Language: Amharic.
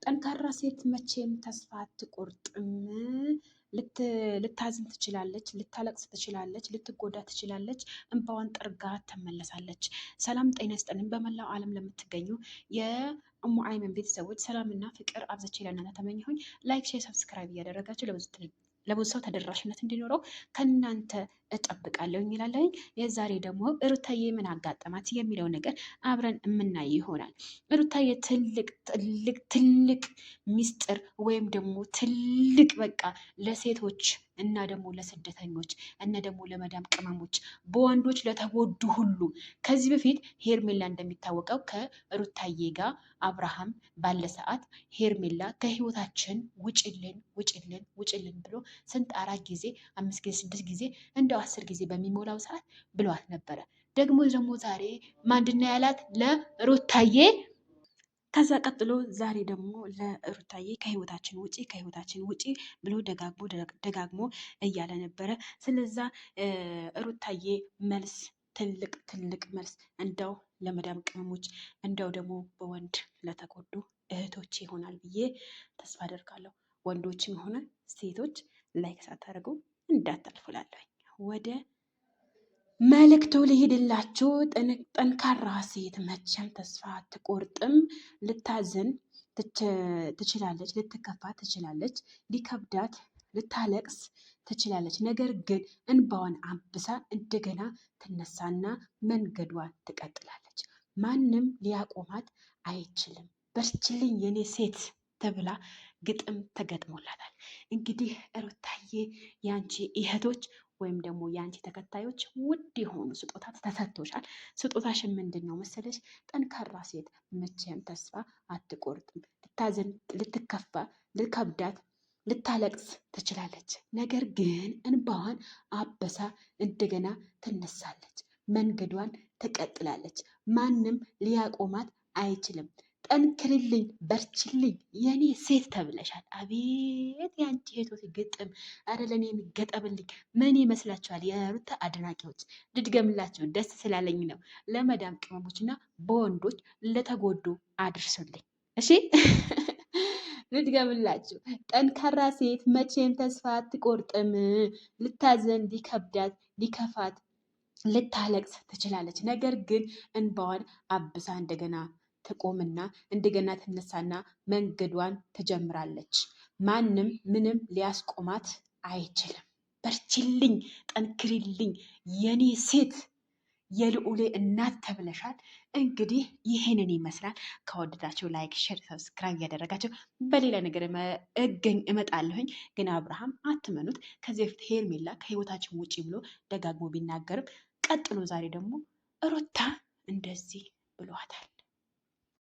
ጠንካራ ሴት መቼም ተስፋ አትቆርጥም። ልታዝን ትችላለች፣ ልታለቅስ ትችላለች፣ ልትጎዳ ትችላለች። እንባዋን ጠርጋ ትመለሳለች። ሰላም ጤና ይስጥልን። በመላው ዓለም ለምትገኙ የእሙ አይመን ቤተሰቦች ሰላምና ፍቅር አብዝቼ ለእናንተ ተመኘሁኝ። ላይክ፣ ሼር፣ ሰብስክራይብ እያደረጋችሁ ለብዙ ሰው ተደራሽነት እንዲኖረው ከእናንተ እጠብቃለሁ ይላለኝ። የዛሬ ደግሞ ሩታዬ ምን አጋጠማት የሚለው ነገር አብረን የምናይ ይሆናል። ሩታዬ ትልቅ ሚስጥር ወይም ደግሞ ትልቅ በቃ ለሴቶች እና ደግሞ ለስደተኞች እና ደግሞ ለመዳም ቅመሞች በወንዶች ለተጎዱ ሁሉ ከዚህ በፊት ሄርሜላ እንደሚታወቀው ከሩታዬ ጋር አብርሃም ባለ ሰዓት ሄርሜላ ከህይወታችን ውጭልን ብሎ ስንት 4 ጊዜ 5 ጊዜ 6 ጊዜ እንደው 10 ጊዜ በሚሞላው ሰዓት ብሏት ነበረ። ደግሞ ዛሬ ምንድነው ያላት ለሩታዬ? ከዛ ቀጥሎ ዛሬ ደግሞ ለሩታዬ ከህይወታችን ውጪ ብሎ ደጋግሞ እያለ ነበረ። ስለዛ ሩታዬ መልስ ትልቅ መልስ እንደው ለመዳም ቅመሞች እንደው ደግሞ በወንድ ለተጎዱ እህቶች ይሆናል ብዬ ተስፋ አደርጋለሁ። ወንዶችም ሆነ ሴቶች ላይክ ሳታደርጉ እንዳታልፉላለሁ። ወደ መልእክቱ ልሂድላችሁ። ጠንካራ ሴት መቼም ተስፋ አትቆርጥም። ልታዝን ትችላለች፣ ልትከፋ ትችላለች፣ ሊከብዳት ልታለቅስ ትችላለች። ነገር ግን እንባዋን አብሳ እንደገና ትነሳና መንገዷን ትቀጥላለች። ማንም ሊያቆማት አይችልም። በርችልኝ የኔ ሴት ተብላ ግጥም ተገጥሞላታል። እንግዲህ ሩታዬ የአንቺ እህቶች ወይም ደግሞ የአንቺ ተከታዮች ውድ የሆኑ ስጦታ ተሰጥቶሻል። ስጦታሽን ምንድን ነው መሰለሽ? ጠንካራ ሴት መቼም ተስፋ አትቆርጥም። ልታዘን፣ ልትከፋ፣ ልከብዳት፣ ልታለቅስ ትችላለች። ነገር ግን እንባዋን አበሳ እንደገና ትነሳለች፣ መንገዷን ትቀጥላለች። ማንም ሊያቆማት አይችልም። ጠንክርልኝ፣ በርችልኝ የኔ ሴት ተብለሻል። አቤት የአንቺ እህቶች ግጥም! አረ ለእኔ የሚገጠምልኝ ምን ይመስላችኋል? የሩታ አድናቂዎች ልድገምላችሁ፣ ደስ ስላለኝ ነው። ለመዳም ቅመሞች እና በወንዶች ለተጎዱ አድርሱልኝ እሺ። ልድገምላችሁ፣ ጠንካራ ሴት መቼም ተስፋ አትቆርጥም። ልታዘን፣ ሊከብዳት፣ ሊከፋት፣ ልታለቅስ ትችላለች። ነገር ግን እንባዋን አብሳ እንደገና ትቆምና እንደገና ትነሳና መንገዷን ትጀምራለች። ማንም ምንም ሊያስቆማት አይችልም። በርችልኝ፣ ጠንክሪልኝ የኔ ሴት የልዑሌ እናት ተብለሻል። እንግዲህ ይህንን ይመስላል። ከወደዳቸው ላይክ፣ ሼር፣ ሰብስክራይብ እያደረጋቸው በሌላ ነገር እመጣለሁኝ። ግን አብርሃም አትመኑት። ከዚህ በፊት ሄርሜላ ከህይወታችን ውጪ ብሎ ደጋግሞ ቢናገርም ቀጥሎ ዛሬ ደግሞ ሩታ እንደዚህ ብሏታል።